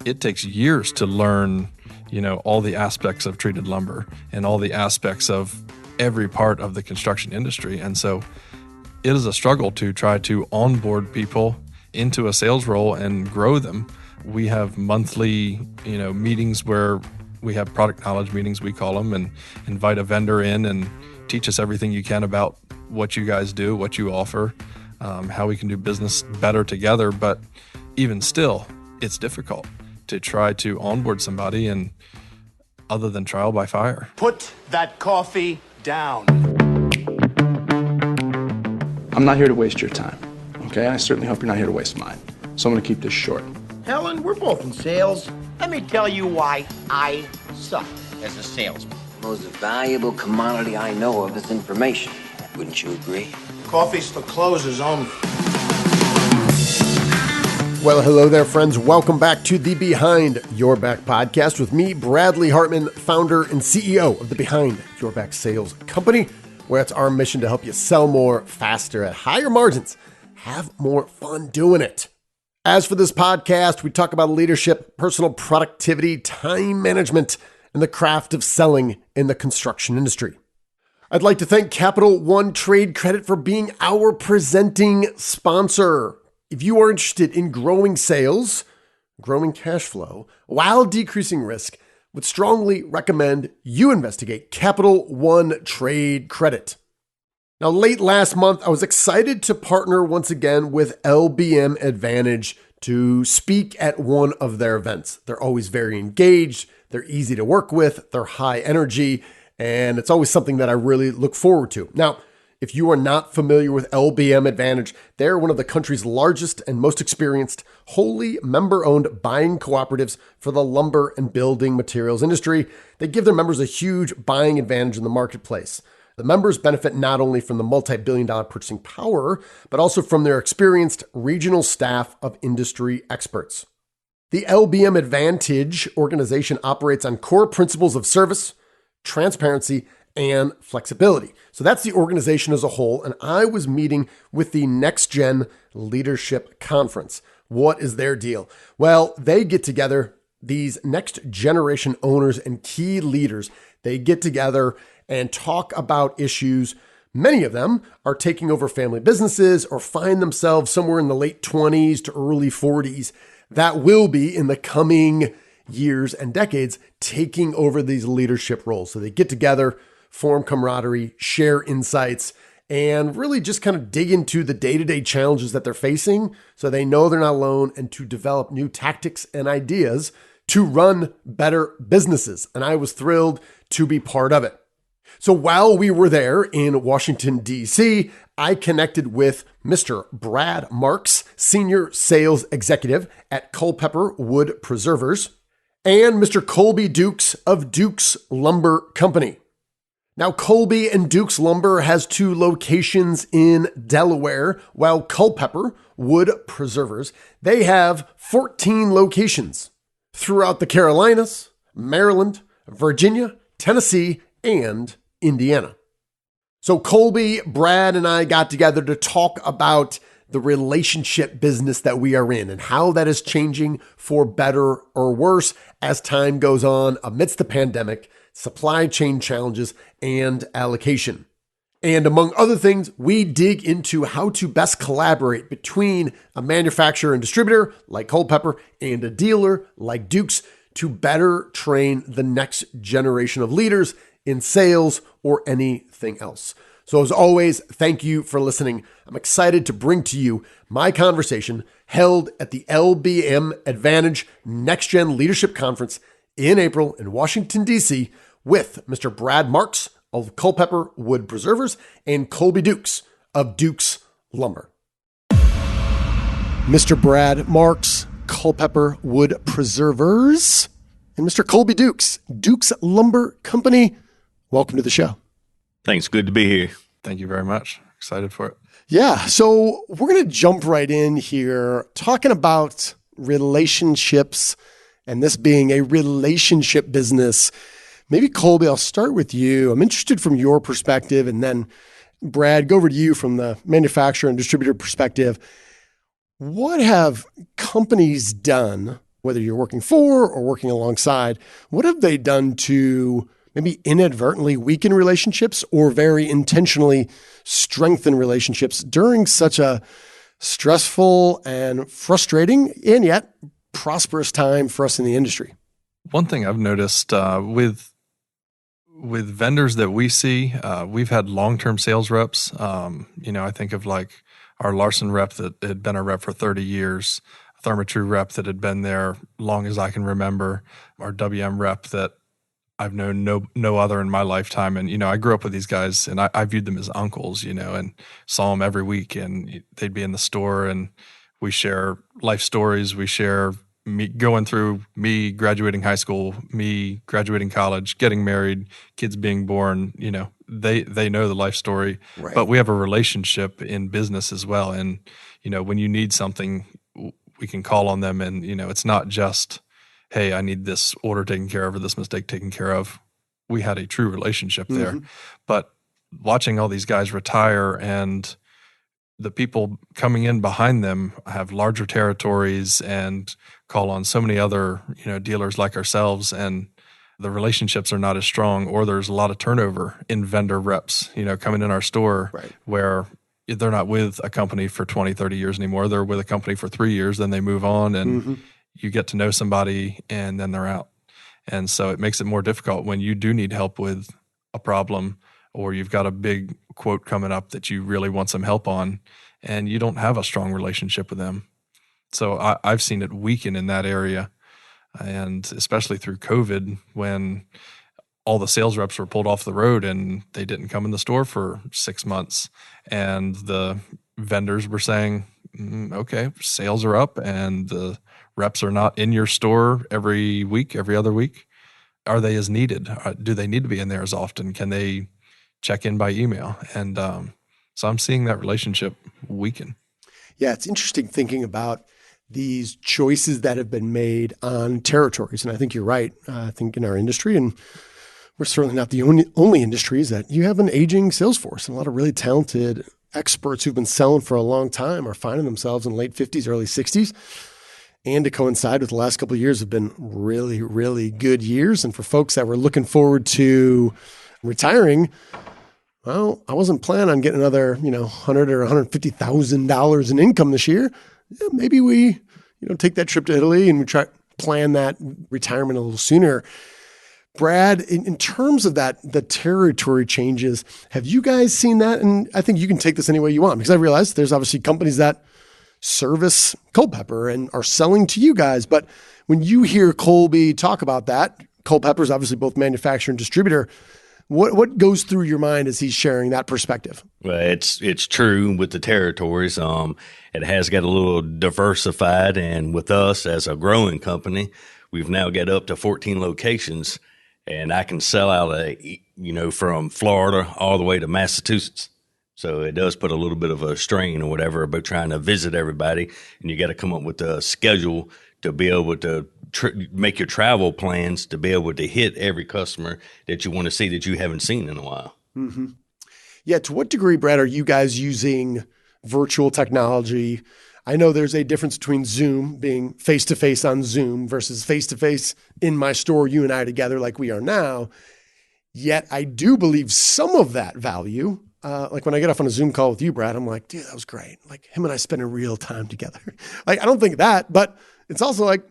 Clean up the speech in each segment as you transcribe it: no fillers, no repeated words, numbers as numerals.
it takes years to learn, all the aspects of treated lumber and all the aspects of every part of the construction industry. And so it is a struggle to try to onboard people into a sales role and grow them. We have monthly, meetings where we have product knowledge meetings, we call them, and invite a vendor in and teach us everything you can about what you guys do, what you offer, how we can do business better together. But even still, it's difficult to try to onboard somebody, and other than trial by fire. Put that coffee down. I'm not here to waste your time, okay? I certainly hope you're not here to waste mine. So I'm gonna keep this short. Helen, we're both in sales. Let me tell you why I suck as a salesman. The most valuable commodity I know of is information. Wouldn't you agree? Coffee's for closers only. Well, hello there, friends. Welcome back to the Behind Your Back podcast with me, Bradley Hartman, founder and CEO of the Behind Your Back Sales Company, where it's our mission to help you sell more faster at higher margins, have more fun doing it. As for this podcast, we talk about leadership, personal productivity, time management, and the craft of selling in the construction industry. I'd like to thank Capital One Trade Credit for being our presenting sponsor. If you are interested in growing sales, growing cash flow, while decreasing risk, would strongly recommend you investigate Capital One Trade Credit. Now, late last month, I was excited to partner once again with LBM Advantage to speak at one of their events. They're always very engaged, they're easy to work with, they're high energy, and it's always something that I really look forward to. Now, if you are not familiar with LBM Advantage, they're one of the country's largest and most experienced wholly member-owned buying cooperatives for the lumber and building materials industry. They give their members a huge buying advantage in the marketplace. The members benefit not only from the multi-billion-dollar purchasing power, but also from their experienced regional staff of industry experts. The LBM Advantage organization operates on core principles of service, transparency, and flexibility. So that's the organization as a whole. And I was meeting with the NextGen Leadership Conference. What is their deal? Well, they get together, these next generation owners and key leaders, they get together and talk about issues. Many of them are taking over family businesses or find themselves somewhere in the late 20s to early 40s that will be in the coming years and decades taking over these leadership roles. So they get together, form camaraderie, share insights, and really just kind of dig into the day-to-day challenges that they're facing so they know they're not alone, and to develop new tactics and ideas to run better businesses. And I was thrilled to be part of it. So while we were there in Washington, D.C., I connected with Mr. Brad Marks, Senior Sales Executive at Culpeper Wood Preservers, and Mr. Kolby Dukes of Dukes Lumber Company. Now, Kolby and Dukes Lumber has 2 locations in Delaware, while Culpeper Wood Preservers, they have 14 locations throughout the Carolinas, Maryland, Virginia, Tennessee, and Indiana. So Kolby, Brad, and I got together to talk about the relationship business that we are in and how that is changing for better or worse as time goes on amidst the pandemic, supply chain challenges, and allocation. And among other things, we dig into how to best collaborate between a manufacturer and distributor like Culpeper and a dealer like Dukes to better train the next generation of leaders in sales or anything else. So as always, thank you for listening. I'm excited to bring to you my conversation held at the LBM Advantage NextGen Leadership Conference in April in Washington, D.C. with Mr. Brad Marks of Culpeper Wood Preservers and Kolby Dukes of Dukes Lumber. Mr. Brad Marks, Culpeper Wood Preservers, and Mr. Kolby Dukes, Dukes Lumber Company. Welcome to the show. Thanks. Good to be here. Thank you very much. Excited for it. Yeah. So we're going to jump right in here talking about relationships and this being a relationship business. Maybe Kolby, I'll start with you. I'm interested from your perspective, and then Brad, go over to you from the manufacturer and distributor perspective. What have companies done whether you're working for or working alongside, what have they done to maybe inadvertently weaken relationships or very intentionally strengthen relationships during such a stressful and frustrating and yet prosperous time for us in the industry? One thing I've noticed with vendors that we see, we've had long-term sales reps. I think of like our Larson rep that had been a rep for 30 years, a Therma-Tru rep that had been there long as I can remember, our WM rep that I've known no other in my lifetime. And, I grew up with these guys and I viewed them as uncles, and saw them every week, and they'd be in the store and we share life stories. We share me going through me graduating high school, me graduating college, getting married, kids being born. They know the life story, Right. But we have a relationship in business as well. And, when you need something, we can call on them. And, it's not just, hey, I need this order taken care of or this mistake taken care of. We had a true relationship there. Mm-hmm. But watching all these guys retire and the people coming in behind them have larger territories and call on so many other, dealers like ourselves, and the relationships are not as strong, or there's a lot of turnover in vendor reps, coming in our store, Right. where they're not with a company for 20, 30 years anymore. They're with a company for 3 years, then they move on, and you get to know somebody and then they're out. And so it makes it more difficult when you do need help with a problem, or you've got a big quote coming up that you really want some help on, and you don't have a strong relationship with them. So I've seen it weaken in that area, and especially through COVID, when all the sales reps were pulled off the road and they didn't come in the store for 6 months, and the vendors were saying, okay, sales are up and the reps are not in your store every week, every other week. Are they as needed? Do they need to be in there as often? Can they check in by email? And so I'm seeing that relationship weaken. Yeah, it's interesting thinking about these choices that have been made on territories. And I think you're right. I think in our industry, and we're certainly not the only industry, is that you have an aging sales force, and a lot of really talented experts who've been selling for a long time are finding themselves in late 50s, early 60s. And to coincide with the last couple of years have been really, really good years. And for folks that were looking forward to retiring, well, I wasn't planning on getting another, $100,000 or $150,000 in income this year. Yeah, maybe we, take that trip to Italy and we try plan that retirement a little sooner. Brad, in terms of that, the territory changes, have you guys seen that? And I think you can take this any way you want, because I realize there's obviously companies that service Culpeper and are selling to you guys. But when you hear Kolby talk about that, Culpeper is obviously both manufacturer and distributor. What goes through your mind as he's sharing that perspective? Well, it's true with the territories. It has got a little diversified, and with us as a growing company, we've now got up to 14 locations, and I can sell out from Florida all the way to Massachusetts. So it does put a little bit of a strain or whatever about trying to visit everybody, and you got to come up with a schedule to be able to make your travel plans to be able to hit every customer that you want to see that you haven't seen in a while. Mm-hmm. Yeah. To what degree, Brad, are you guys using virtual technology? I know there's a difference between Zoom, being face-to-face on Zoom, versus face-to-face in my store, you and I together like we are now. Yet I do believe some of that value, like when I get off on a Zoom call with you, Brad, I'm like, dude, that was great. Like him and I spending real time together. Like, I don't think that, but it's also like,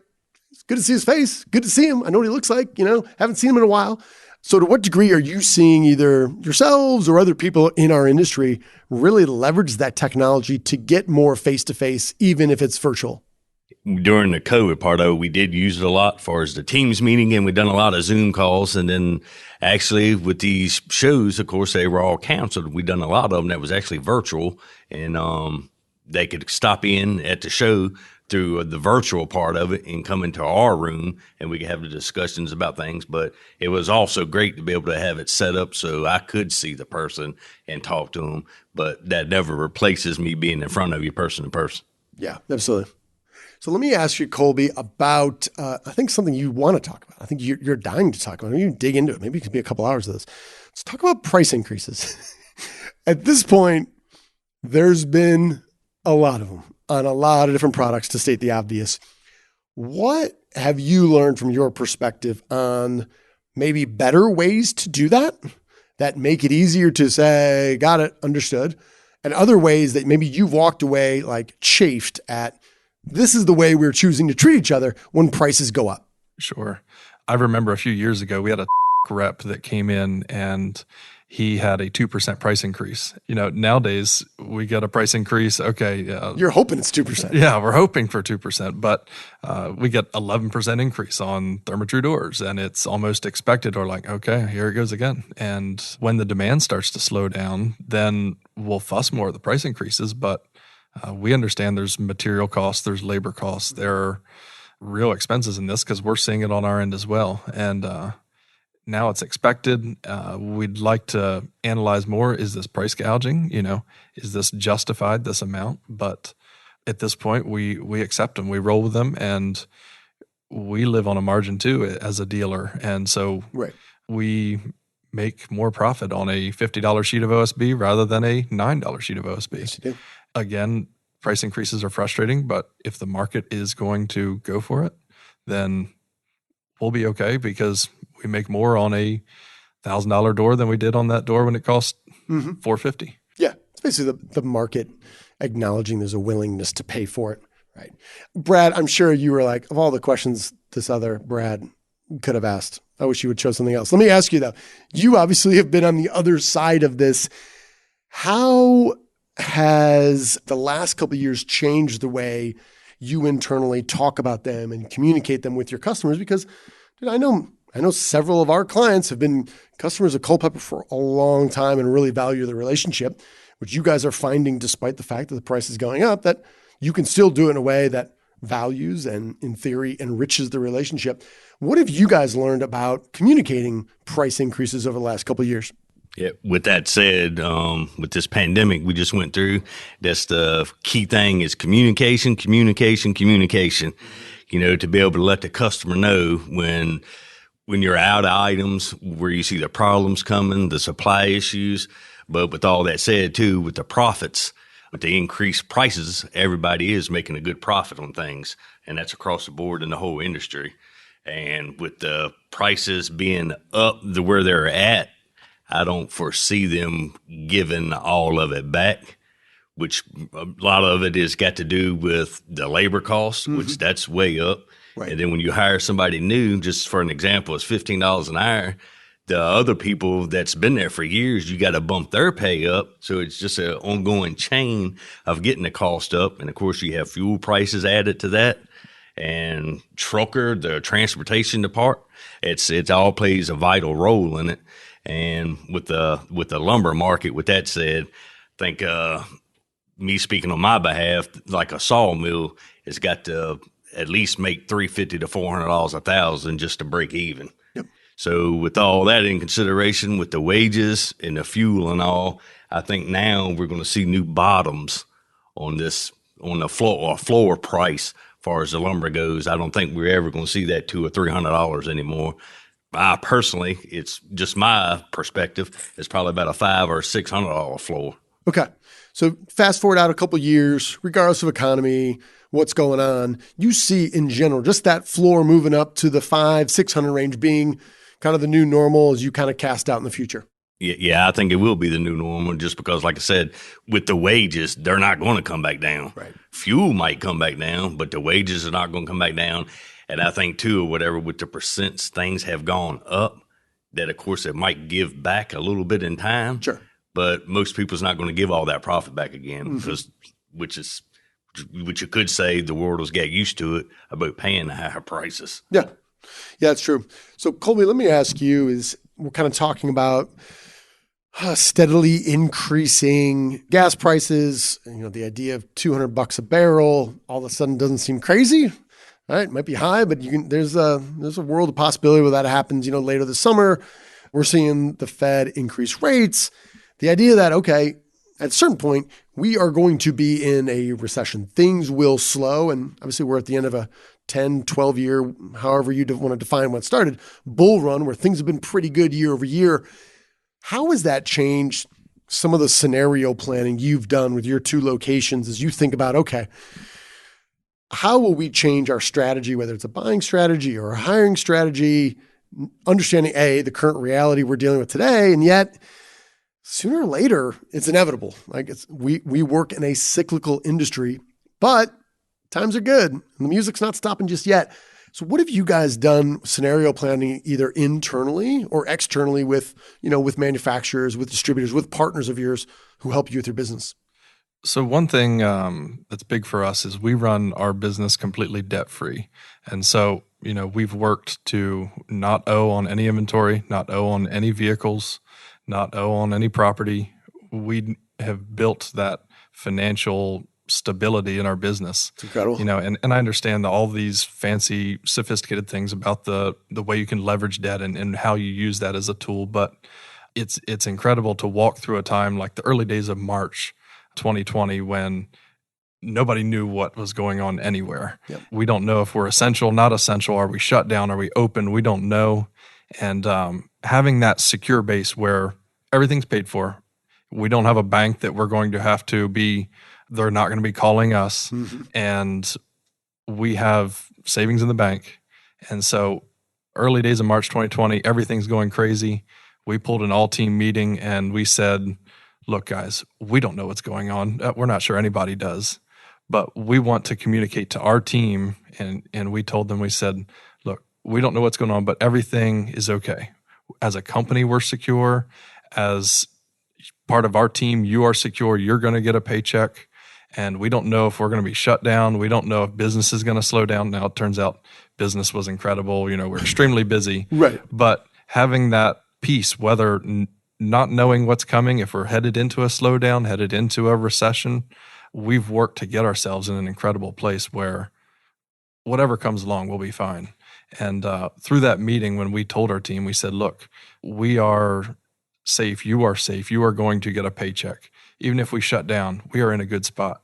it's good to see his face. Good to see him. I know what he looks like, haven't seen him in a while. So to what degree are you seeing either yourselves or other people in our industry really leverage that technology to get more face-to-face, even if it's virtual? During the COVID part of it, we did use it a lot as far as the Teams meeting, and we've done a lot of Zoom calls. And then actually with these shows, of course, they were all canceled. We've done a lot of them that was actually virtual, and they could stop in at the show through the virtual part of it and come into our room, and we could have the discussions about things. But it was also great to be able to have it set up so I could see the person and talk to them. But that never replaces me being in front of you person to person. Yeah, absolutely. So let me ask you, Kolby, about, I think something you want to talk about. I think you're dying to talk about it. You dig into it. Maybe it could be a couple hours of this. Let's talk about price increases. At this point, there's been a lot of them on a lot of different products, to state the obvious. What have you learned from your perspective on maybe better ways to do that make it easier to say, got it, understood, and other ways that maybe you've walked away like chafed at, this is the way we're choosing to treat each other when prices go up? Sure. I remember a few years ago, we had a rep that came in and he had a 2% price increase. Nowadays we get a price increase. Okay. You're hoping it's 2%. Yeah, we're hoping for 2%, but we get 11% increase on Therma-Tru doors, and it's almost expected. Or like, okay, here it goes again. And when the demand starts to slow down, then we'll fuss more at the price increases. But we understand there's material costs, there's labor costs, there are real expenses in this because we're seeing it on our end as well. And now it's expected. We'd like to analyze more. Is this price gouging? Is this justified, this amount? But at this point, we accept them. We roll with them, and we live on a margin too as a dealer. And so we make more profit on a $50 sheet of OSB rather than a $9 sheet of OSB. Yes, you do. Again, price increases are frustrating, but if the market is going to go for it, then we'll be okay because we make more on a $1,000 door than we did on that door when it cost $450. Yeah, it's basically the market acknowledging there's a willingness to pay for it, right? Brad, I'm sure you were like, of all the questions this other Brad could have asked, I wish you would chose something else. Let me ask you though, you obviously have been on the other side of this. How has the last couple of years changed the way you internally talk about them and communicate them with your customers? Because dude, I know several of our clients have been customers of Culpeper for a long time and really value the relationship, which you guys are finding despite the fact that the price is going up, that you can still do it in a way that values and in theory enriches the relationship. What have you guys learned about communicating price increases over the last couple of years? Yeah. With that said, with this pandemic we just went through, that's the key thing is communication. To be able to let the customer know when you're out of items, where you see the problems coming, the supply issues. But with all that said too, with the profits, with the increased prices, everybody is making a good profit on things. And that's across the board in the whole industry. And with the prices being up to where they're at, I don't foresee them giving all of it back, which a lot of it is got to do with the labor costs, which that's way up. Right. And then when you hire somebody new, just for an example, it's $15 an hour. The other people that's been there for years, you got to bump their pay up. So it's just an ongoing chain of getting the cost up. And of course, you have fuel prices added to that. And trucker, the transportation department, it all plays a vital role in it. And with the lumber market, with that said, I think me speaking on my behalf, like a sawmill has got to at least make $350 to $400 a thousand just to break even. Yep. So with all that in consideration, with the wages and the fuel and all, I think now we're going to see new bottoms on the floor price as far as the lumber goes. I don't think we're ever going to see that $200 or $300 anymore. I personally, it's just my perspective, it's probably about a $500 or $600 floor. Okay. So fast forward out a couple of years, regardless of economy, what's going on, you see in general, just that floor moving up to the $500-600 range being kind of the new normal as you kind of cast out in the future. Yeah, I think it will be the new normal just because, like I said, with the wages, they're not going to come back down. Right. Fuel might come back down, but the wages are not going to come back down. And I think, too, with the percents, things have gone up, that, of course, it might give back a little bit in time. Sure. But most people's not going to give all that profit back again, because which you could say the world has got used to it about paying the higher prices. Yeah. Yeah, that's true. So, Kolby, let me ask you, we're kind of talking about steadily increasing gas prices, the idea of $200 a barrel all of a sudden doesn't seem crazy. Right, it might be high, but there's a world of possibility where that happens. Later this summer, we're seeing the Fed increase rates. The idea that, okay, at a certain point, we are going to be in a recession. Things will slow. And obviously we're at the end of a 10, 12 year, however you want to define what started, bull run where things have been pretty good year over year. How has that changed some of the scenario planning you've done with your two locations as you think about, okay, how will we change our strategy, whether it's a buying strategy or a hiring strategy, understanding the current reality we're dealing with today, and yet sooner or later it's inevitable. Like we work in a cyclical industry, but times are good and the music's not stopping just yet. So what have you guys done scenario planning either internally or externally with manufacturers, with distributors, with partners of yours who help you with your business? So one thing that's big for us is we run our business completely debt-free. And so, we've worked to not owe on any inventory, not owe on any vehicles, not owe on any property. We have built that financial stability in our business. It's incredible. And I understand all these fancy, sophisticated things about the way you can leverage debt and how you use that as a tool. But it's incredible to walk through a time like the early days of March 2020 when nobody knew what was going on anywhere. Yep. We don't know if we're essential, not essential. Are we shut down? Are we open? We don't know. And having that secure base where everything's paid for, we don't have a bank that we're going to have to be, they're not going to be calling us. Mm-hmm. And we have savings in the bank. And so early days of March 2020, everything's going crazy. We pulled an all-team meeting and we said, look, guys, we don't know what's going on. We're not sure anybody does, but we want to communicate to our team. And we told them, we said, look, we don't know what's going on, but everything is okay. As a company, we're secure. As part of our team, you are secure. You're going to get a paycheck. And we don't know if we're going to be shut down. We don't know if business is going to slow down. Now, it turns out business was incredible. We're extremely busy. Right. But having that peace, whether not knowing what's coming, if we're headed into a slowdown, headed into a recession, we've worked to get ourselves in an incredible place where whatever comes along, we'll be fine. And through that meeting, when we told our team, we said, look, we are safe. You are safe. You are going to get a paycheck. Even if we shut down, we are in a good spot.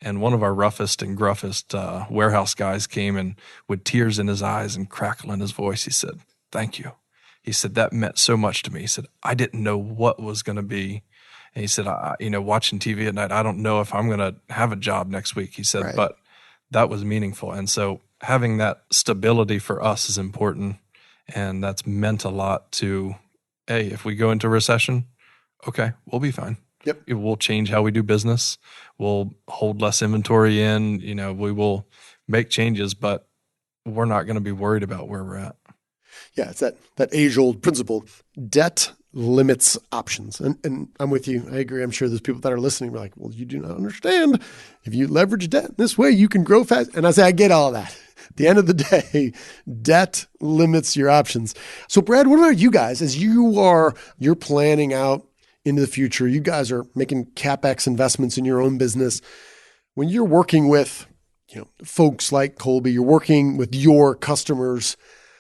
And one of our roughest and gruffest warehouse guys came and with tears in his eyes and crackle in his voice, he said, thank you. He said, that meant so much to me. He said, I didn't know what was going to be. And he said, watching TV at night, I don't know if I'm going to have a job next week. He said, right. But that was meaningful. And so having that stability for us is important. And that's meant a lot to, if we go into recession, okay, we'll be fine. Yep. It will change how we do business. We'll hold less inventory in, we will make changes, but we're not going to be worried about where we're at. Yeah, it's that age-old principle. Debt limits options. And I'm with you. I agree. I'm sure there's people that are listening are like, well, you do not understand. If you leverage debt this way, you can grow fast. And I say, I get all that. At the end of the day, debt limits your options. So Brad, what about you guys? As you're planning out into the future, you guys are making CapEx investments in your own business. When you're working with, folks like Kolby, you're working with your customers,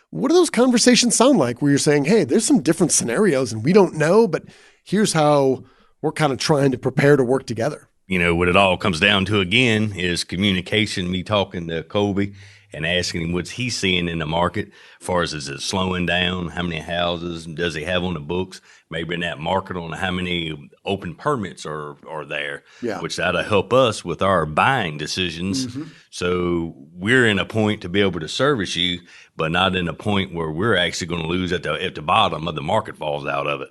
what do those conversations sound like where you're saying, hey, there's some different scenarios and we don't know, but here's how we're kind of trying to prepare to work together? What it all comes down to again is communication, me talking to Kolby and asking him what's he seeing in the market as far as is it slowing down, how many houses does he have on the books, maybe in that market on how many open permits are there, which that'll help us with our buying decisions. Mm-hmm. So we're in a point to be able to service you, but not in a point where we're actually going to lose at the bottom of the market falls out of it.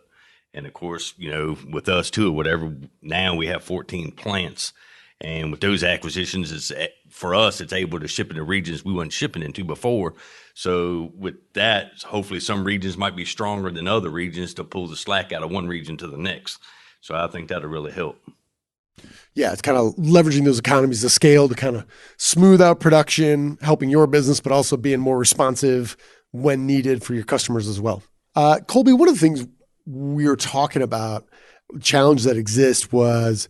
And of course, with us too, whatever, now we have 14 plants. And with those acquisitions, for us, it's able to ship into regions we weren't shipping into before. So with that, hopefully some regions might be stronger than other regions to pull the slack out of one region to the next. So I think that'll really help. Yeah, it's kind of leveraging those economies of scale to kind of smooth out production, helping your business, but also being more responsive when needed for your customers as well. Kolby, one of the things we were talking about, challenge that exists was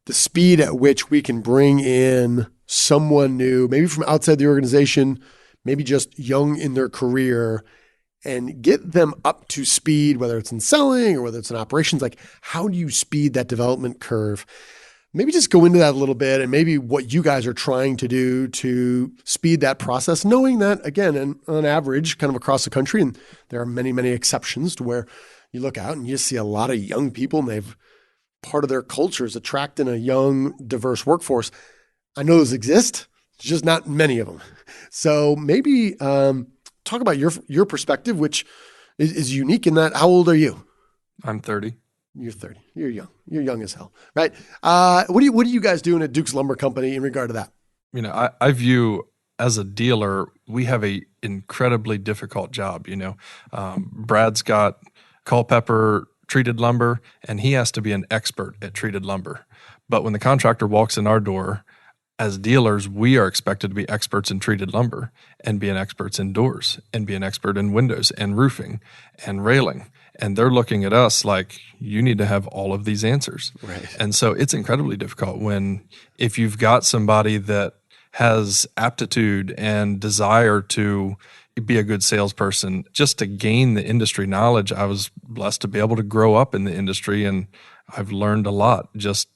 the speed at which we can bring in someone new, maybe from outside the organization, maybe just young in their career, and get them up to speed, whether it's in selling or whether it's in operations. Like, how do you speed that development curve? Maybe just go into that a little bit and maybe what you guys are trying to do to speed that process, knowing that, again, on average, kind of across the country, and there are many, many exceptions to where you look out and you see a lot of young people and part of their culture is attracting a young, diverse workforce. I know those exist. There's just not many of them. So maybe talk about your perspective, which is unique in that. How old are you? I'm 30. You're 30. You're young. You're young as hell, right? What are you guys doing at Duke's Lumber Company in regard to that? You know, I view as a dealer, we have a incredibly difficult job. Brad's got Culpeper treated lumber, and he has to be an expert at treated lumber. But when the contractor walks in our door, as dealers, we are expected to be experts in treated lumber and being experts in doors and be an expert in windows and roofing and railing. And they're looking at us like, you need to have all of these answers. Right. And so it's incredibly difficult if you've got somebody that has aptitude and desire to be a good salesperson, just to gain the industry knowledge. I was blessed to be able to grow up in the industry, and I've learned a lot just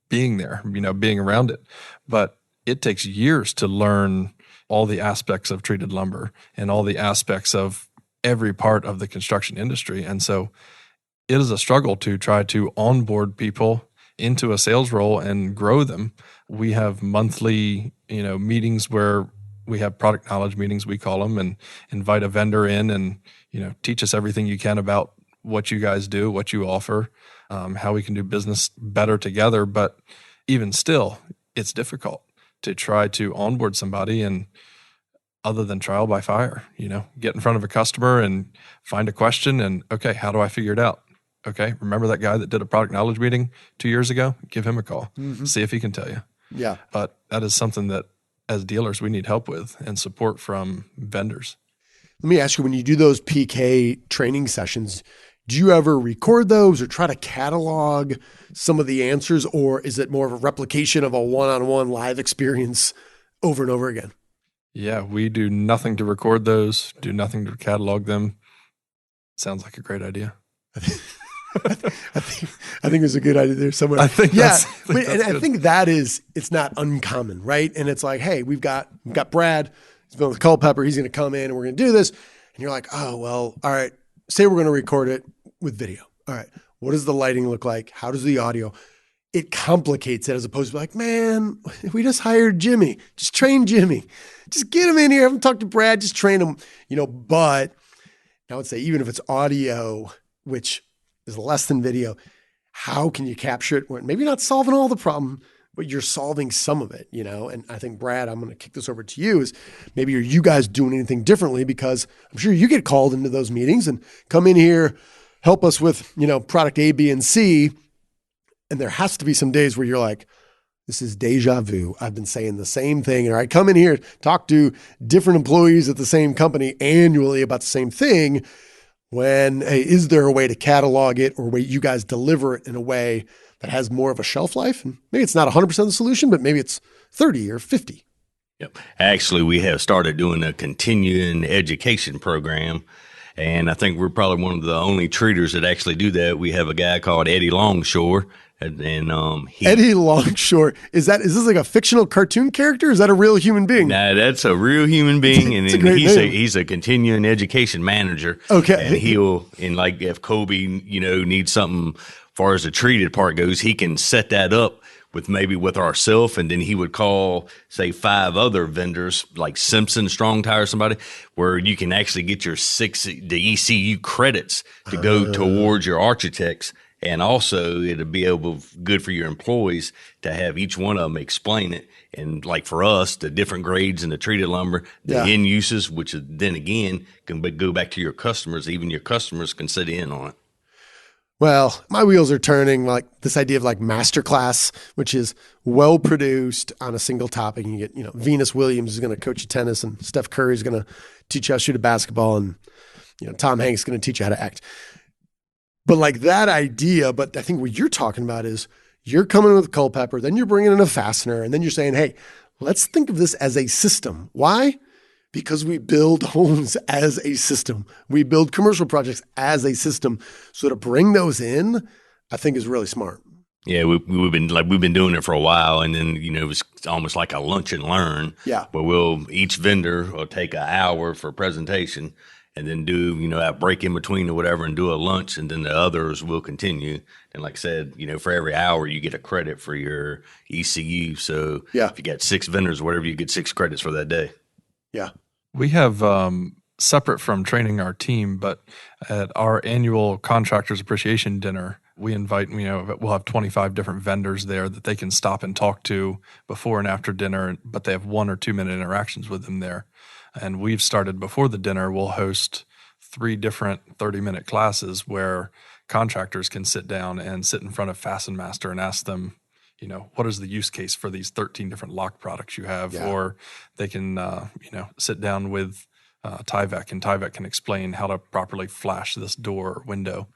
being there, being around it. But it takes years to learn all the aspects of treated lumber and all the aspects of every part of the construction industry. And so it is a struggle to try to onboard people into a sales role and grow them. We have monthly, meetings where we have product knowledge meetings, we call them, and invite a vendor in and, teach us everything you can about what you guys do, what you offer, how we can do business better together. But even still, it's difficult to try to onboard somebody, and other than trial by fire, get in front of a customer and find a question and, okay, how do I figure it out? Okay, remember that guy that did a product knowledge meeting 2 years ago? Give him a call. Mm-hmm. See if he can tell you. Yeah. But that is something that as dealers we need help with and support from vendors. Let me ask you, when you do those PK training sessions, do you ever record those or try to catalog some of the answers, or is it more of a replication of a one-on-one live experience over and over again? Yeah, we do nothing to record those, do nothing to catalog them. Sounds like a great idea. I think there's a good idea there somewhere. I think I think that is, it's not uncommon, right? And it's like, hey, we've got Brad, he's been with Culpeper, he's going to come in and we're going to do this. And you're like, oh, well, all right, say we're going to record it with video. All right, what does the lighting look like? How does the audio? It complicates it as opposed to like, man, we just hired Jimmy. Just train Jimmy. Just get him in here. Have him talk to Brad. Just train him, but I would say even if it's audio, which is less than video, how can you capture it where maybe you're not solving all the problem, but you're solving some of it, And I think, Brad, I'm going to kick this over to you, is maybe are you guys doing anything differently? Because I'm sure you get called into those meetings and come in here, help us with, product A, B, and C. And there has to be some days where you're like, this is deja vu. I've been saying the same thing. Or I come in here, talk to different employees at the same company annually about the same thing. When, hey, is there a way to catalog it, or way you guys deliver it in a way that has more of a shelf life? And maybe it's not 100% the solution, but maybe it's 30 or 50. Yep. Actually, we have started doing a continuing education program. And I think we're probably one of the only treaters that actually do that. We have a guy called Eddie Longshore. Eddie Longshore, is this like a fictional cartoon character? Or is that a real human being? Nah, that's a real human being, and he's a continuing education manager. Okay, and like if Kolby needs something as far as the treated part goes, he can set that up with ourselves, and then he would call, say, 5 other vendors like Simpson, Strong Tire, somebody, where you can actually get the ECU credits to go towards your architects. And also it'll be good for your employees to have each one of them explain it. And like for us, the different grades in the treated lumber, the end uses, which then again can go back to your customers. Even your customers can sit in on it. Well, my wheels are turning, like this idea of like masterclass, which is well produced on a single topic. You get, Venus Williams is going to coach you tennis, and Steph Curry is going to teach you how to shoot a basketball, and Tom Hanks is going to teach you how to act. But like that idea, but I think what you're talking about is you're coming with Culpeper, then you're bringing in a fastener, and then you're saying, hey, let's think of this as a system. Why? Because we build homes as a system. We build commercial projects as a system. So to bring those in, I think is really smart. Yeah, we've been doing it for a while, and then it was almost like a lunch and learn. Yeah, where each vendor will take an hour for a presentation, and then do, a break in between or whatever and do a lunch, and then the others will continue. And like I said, for every hour you get a credit for your ECU. So Yeah. if you got 6 vendors or whatever, you get 6 credits for that day. Yeah. We have, separate from training our team, but at our annual Contractors Appreciation Dinner, we invite, we'll have 25 different vendors there that they can stop and talk to before and after dinner, but they have 1 or 2 minute interactions with them there. And we've started before the dinner, we'll host 3 different 30-minute classes where contractors can sit down and sit in front of Fasten Master and ask them, what is the use case for these 13 different lock products you have? Yeah. Or they can, sit down with Tyvek, and Tyvek can explain how to properly flash this door or window.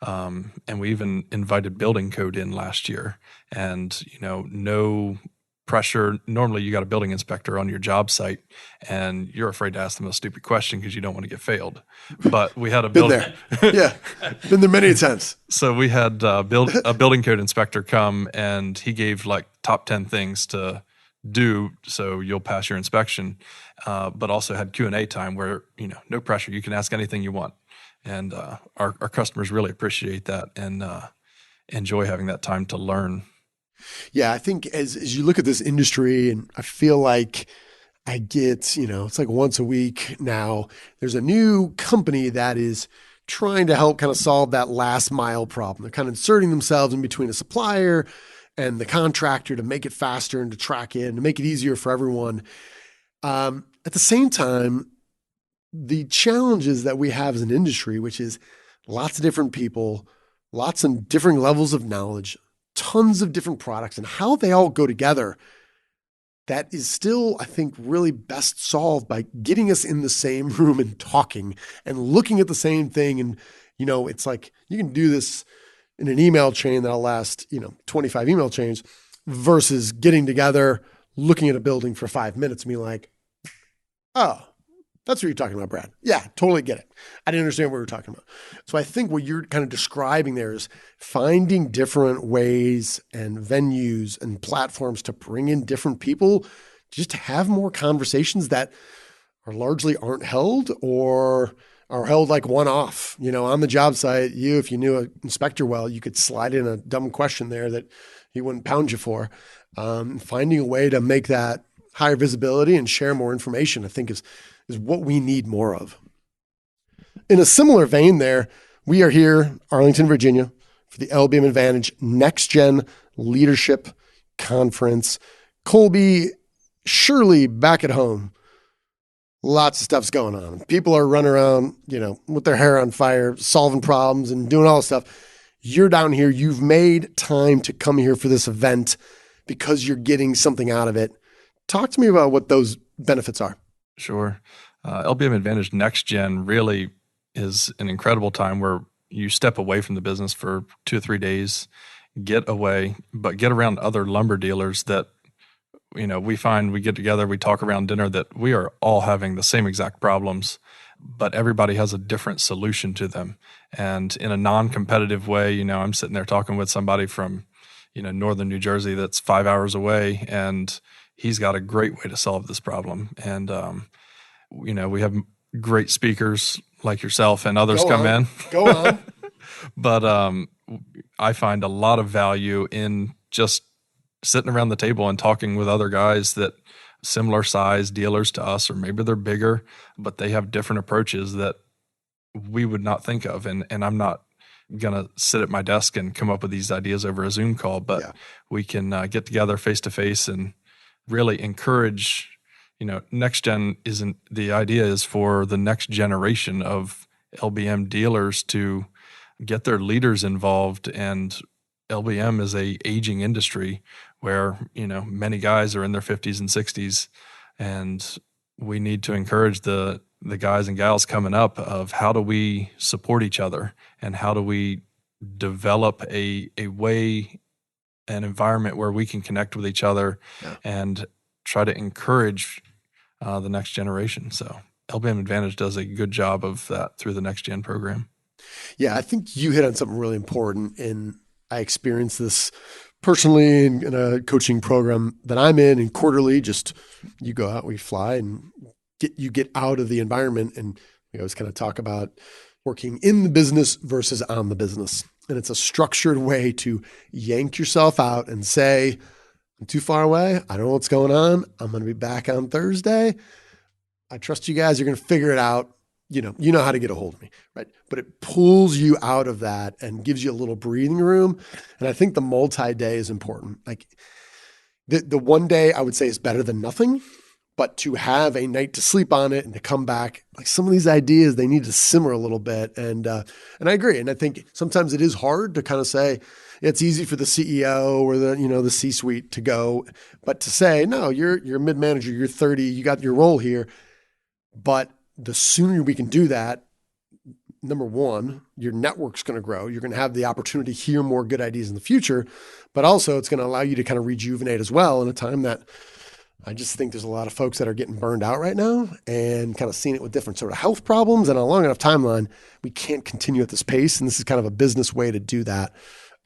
And we even invited building code in last year, and no pressure. Normally you got a building inspector on your job site and you're afraid to ask them a stupid question because you don't want to get failed. But we had a Been there. Yeah. Been there many times. So we had a building code inspector come, and he gave like top 10 things to do so you'll pass your inspection, but also had Q&A time where, no pressure. You can ask anything you want. And our customers really appreciate that and enjoy having that time to learn. Yeah, I think as you look at this industry, and I feel like I get, it's like once a week now, there's a new company that is trying to help kind of solve that last mile problem. They're kind of inserting themselves in between a supplier and the contractor to make it faster and to track in, to make it easier for everyone. At the same time, the challenges that we have as an industry, which is lots of different people, lots of different levels of knowledge, tons of different products, and how they all go together, that is still, I think, really best solved by getting us in the same room and talking and looking at the same thing. And, it's like you can do this in an email chain that'll last, 25 email chains versus getting together, looking at a building for 5 minutes and being like, oh, that's what you're talking about, Brad. Yeah, totally get it. I didn't understand what we were talking about. So I think what you're kind of describing there is finding different ways and venues and platforms to bring in different people, just to have more conversations that are largely aren't held or are held like one-off. On the job site, if you knew an inspector well, you could slide in a dumb question there that he wouldn't pound you for. Finding a way to make that higher visibility and share more information, I think is what we need more of. In a similar vein there, we are here, Arlington, Virginia, for the LBM Advantage NextGen Leadership Conference. Kolby, surely back at home, lots of stuff's going on. People are running around, with their hair on fire, solving problems and doing all this stuff. You're down here. You've made time to come here for this event because you're getting something out of it. Talk to me about what those benefits are. Sure. LBM Advantage NextGen really is an incredible time where you step away from the business for 2 or 3 days, get away, but get around other lumber dealers that, we find we get together, we talk around dinner that we are all having the same exact problems, but everybody has a different solution to them. And in a non-competitive way, I'm sitting there talking with somebody from, northern New Jersey that's 5 hours away, and he's got a great way to solve this problem. And, we have great speakers like yourself and others come in. Go on. But I find a lot of value in just sitting around the table and talking with other guys that similar size dealers to us, or maybe they're bigger, but they have different approaches that we would not think of. And I'm not going to sit at my desk and come up with these ideas over a Zoom call, but we can get together face to face and really encourage. NextGen isn't, the idea is for the next generation of LBM dealers to get their leaders involved. And LBM is a aging industry where, many guys are in their 50s and 60s, and we need to encourage the guys and gals coming up of how do we support each other and how do we develop a way, an environment where we can connect with each other and try to encourage the next generation. So LBM Advantage does a good job of that through the NextGen program. Yeah, I think you hit on something really important, and I experienced this personally in a coaching program that I'm in, and quarterly, just you go out, we fly, and you get out of the environment, and We always kind of talk about working in the business versus on the business. And it's a structured way to yank yourself out and say, I'm too far away. I don't know what's going on. I'm going to be back on Thursday. I trust you guys. You're going to figure it out. You know how to get a hold of me, right? But it pulls you out of that and gives you a little breathing room. And I think the multi-day is important. Like the one day I would say is better than nothing, but to have a night to sleep on it and to come back, like some of these ideas, they need to simmer a little bit. And I agree. And I think sometimes it is hard to kind of say, it's easy for the CEO or the C-suite to go, but to say, no, you're a mid-manager, you're 30, you got your role here. But the sooner we can do that, number one, your network's going to grow. You're going to have the opportunity to hear more good ideas in the future, but also it's going to allow you to kind of rejuvenate as well in a time that I just think there's a lot of folks that are getting burned out right now and kind of seeing it with different sort of health problems and a long enough timeline. We can't continue at this pace. And this is kind of a business way to do that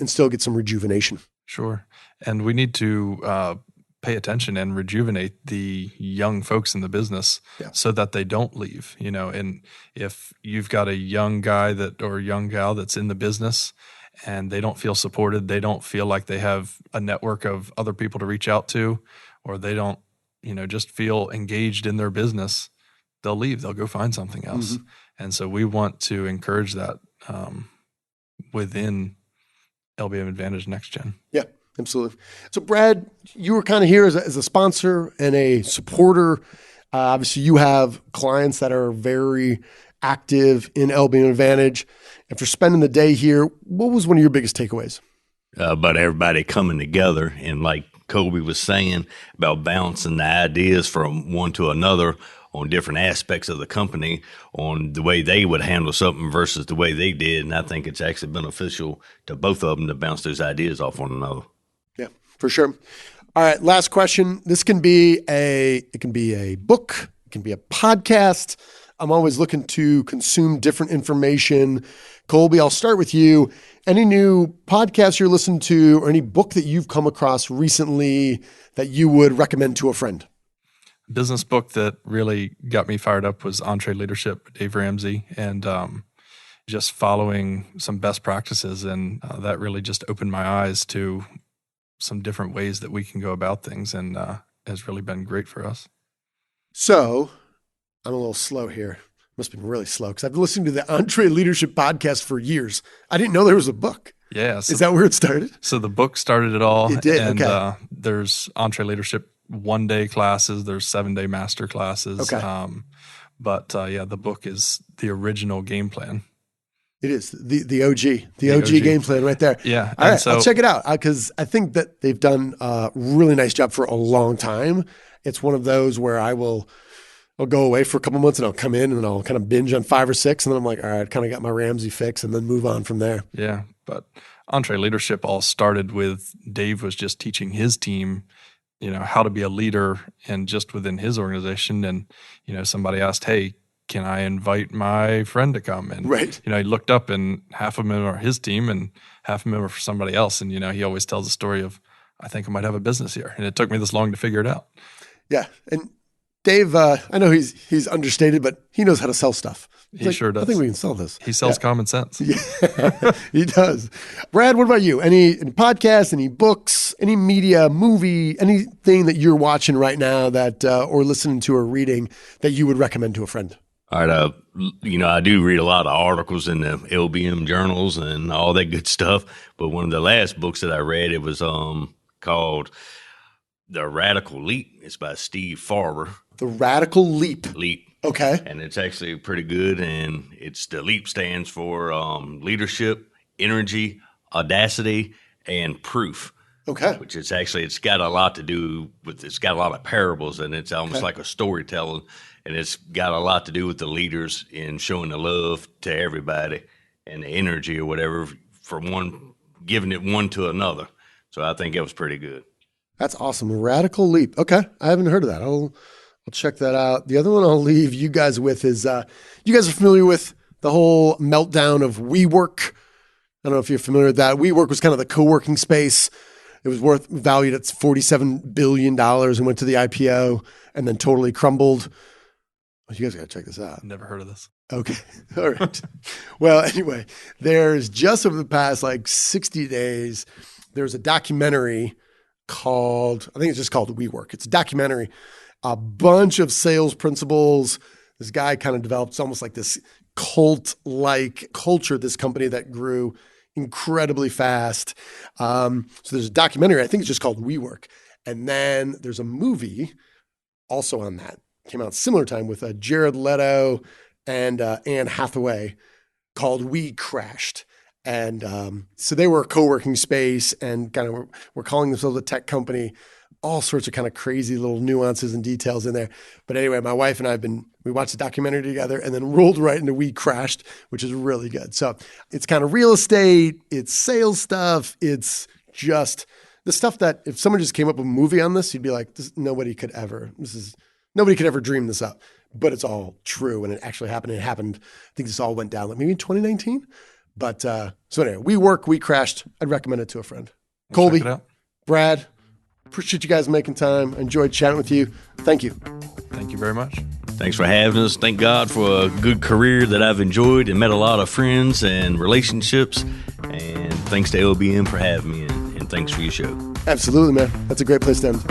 and still get some rejuvenation. Sure. And we need to pay attention and rejuvenate the young folks in the business so that they don't leave, and if you've got a young guy or a young gal that's in the business and they don't feel supported, they don't feel like they have a network of other people to reach out to, or they don't, just feel engaged in their business, they'll leave, they'll go find something else. Mm-hmm. And so we want to encourage that within LBM Advantage NextGen. Yeah. Absolutely. So Brad, you were kind of here as a sponsor and a supporter. Obviously you have clients that are very active in LBM Advantage. After spending the day here, what was one of your biggest takeaways? About everybody coming together, and like Kolby was saying about bouncing the ideas from one to another on different aspects of the company, on the way they would handle something versus the way they did. And I think it's actually beneficial to both of them to bounce those ideas off one another. Yeah, for sure. All right, last question. This can be a book, it can be a podcast. I'm always looking to consume different information. Kolby, I'll start with you. Any new podcasts you're listening to or any book that you've come across recently that you would recommend to a friend? Business book that really got me fired up was Entree Leadership, Dave Ramsey, and just following some best practices. And that really just opened my eyes to some different ways that we can go about things, and has really been great for us. So I'm a little slow here. Must have been really slow because I've been listening to the Entree Leadership podcast for years. I didn't know there was a book. Yeah. So, is that where it started? So the book started it all. It did, and, okay. There's Entree Leadership 1-day classes. There's 7-day master classes. Okay. But the book is the original game plan. It is the OG game plan right there. Yeah. All right, I'll check it out because I think that they've done a really nice job for a long time. It's one of those where I'll go away for a couple months and I'll come in and I'll kind of binge on 5 or 6. And then I'm like, all right, kind of got my Ramsey fix and then move on from there. Yeah. But Entree Leadership all started with Dave was just teaching his team, how to be a leader and just within his organization. And, somebody asked, hey, can I invite my friend to come? And, right. He looked up and half of them are his team and half of them are for somebody else. And, he always tells the story of, I think I might have a business here. And it took me this long to figure it out. Yeah. And Dave, I know he's understated, but he knows how to sell stuff. He sure does. I think we can sell this. He sells common sense. Yeah, he does. Brad, what about you? Any podcasts, any books, any media, movie, anything that you're watching right now that or listening to or reading that you would recommend to a friend? All right. I do read a lot of articles in the LBM journals and all that good stuff. But one of the last books that I read, it was called The Radical Leap. It's by Steve Farber. The Radical Leap. Okay. And it's actually pretty good. And the LEAP stands for leadership, energy, audacity, and proof. Okay. Which is actually, it's got a lot to do with, it's got a lot of parables, and it's almost like a storytelling. And it's got a lot to do with the leaders in showing the love to everybody and the energy or whatever from one, giving it one to another. So I think it was pretty good. That's awesome. Radical Leap. Okay. I haven't heard of that. I'll check that out. The other one I'll leave you guys with is, you guys are familiar with the whole meltdown of WeWork. I don't know if you're familiar with that. WeWork was kind of the co-working space. It was valued at $47 billion and went to the IPO and then totally crumbled. Oh, you guys got to check this out. Never heard of this. Okay. All right. Well, anyway, there's just over the past like 60 days, there's a documentary called, I think it's just called WeWork. It's a documentary, a bunch of sales principles. This guy kind of developed almost like this cult-like culture, this company that grew incredibly fast. So there's a documentary, I think it's just called WeWork. And then there's a movie also on that. Came out similar time with Jared Leto and Anne Hathaway called We Crashed. And so they were a co-working space and kind of were calling themselves a tech company, all sorts of kind of crazy little nuances and details in there. But anyway, my wife and I we watched the documentary together and then rolled right into We Crashed, which is really good. So it's kind of real estate, it's sales stuff, it's just the stuff that if someone just came up with a movie on this, you'd be like, nobody could ever dream this up. But it's all true and it actually happened. It happened. I think this all went down like maybe in 2019. But so anyway, We Crashed. I'd recommend it to a friend. Kolby, Brad, appreciate you guys making time. I enjoyed chatting with you. Thank you. Thank you very much. Thanks for having us. Thank God for a good career that I've enjoyed and met a lot of friends and relationships. And thanks to LBM for having me, and thanks for your show. Absolutely, man. That's a great place to end.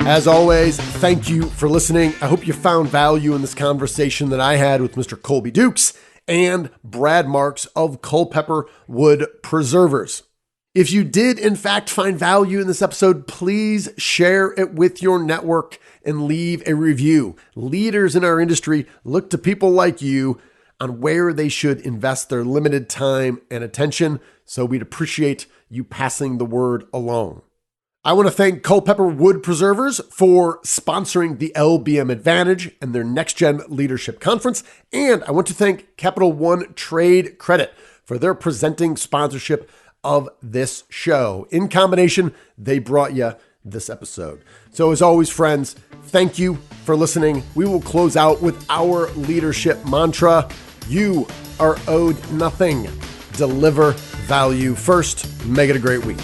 As always, thank you for listening. I hope you found value in this conversation that I had with Mr. Kolby Dukes and Brad Marks of Culpeper Wood Preservers. If you did, in fact, find value in this episode, please share it with your network and leave a review. Leaders in our industry look to people like you on where they should invest their limited time and attention, so we'd appreciate you passing the word along. I want to thank Culpeper Wood Preservers for sponsoring the LBM Advantage and their NextGen Leadership Conference. And I want to thank Capital One Trade Credit for their presenting sponsorship of this show. In combination, they brought you this episode. So as always, friends, thank you for listening. We will close out with our leadership mantra. You are owed nothing. Deliver value first. Make it a great week.